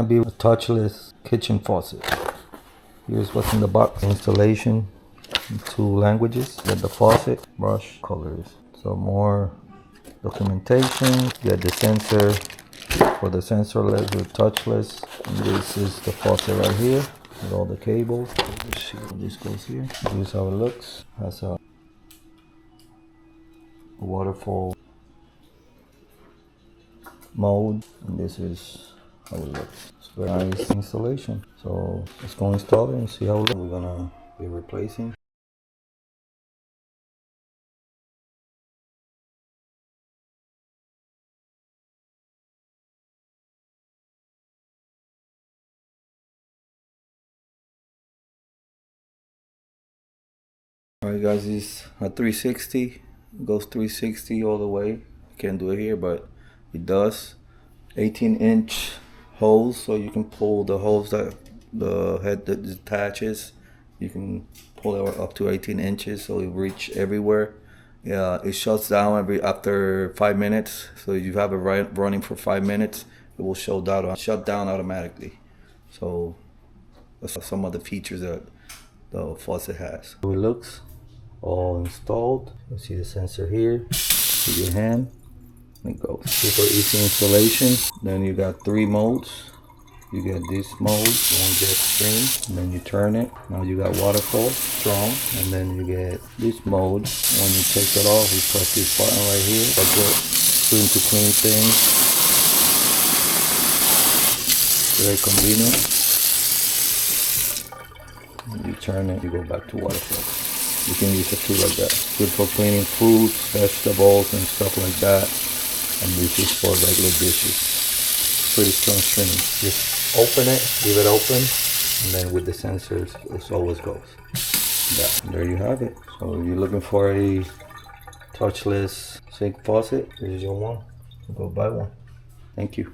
gonna be a touchless kitchen faucet. Here's what's in the box. Installation in 2 languages. Get the faucet, brush, colors. So more documentation. Get the sensor for the sensorless or touchless. And this is the faucet right here with all the cables. Let's see how this goes here. Here's how it looks. Has a waterfall mode, and this is how it looks. It's very nice installation. So let's go install it and see how it looks. We're gonna be replacing. Alright guys, it's a 360. It goes 360 all the way. Can't do it here, but it does. 18-inch hose, so you can pull the hose that the head that detaches. You can pull it up to 18 inches, so it reach everywhere. Yeah, it shuts down after 5 minutes. So if you have it running for 5 minutes, it will shut down automatically. So that's some of the features that the faucet has. So it looks all installed. You see the sensor here. With your hand. It goes. Super easy installation. Then you got 3 modes. You get this mode, one get extreme, and then you turn it. Now you got waterfall, strong, and then you get this mode. When you take it off, you press this button right here. That's it. Soon to clean things. Very convenient. When you turn it, you go back to waterfall. You can use it too like that. Good for cleaning fruits, vegetables, and stuff like that. And this is for regular dishes. Pretty strong string. Just open it, leave it open, and then with the sensors, it always goes. There you have it. So if you're looking for a touchless sink faucet, this is your one. Go buy one. Thank you.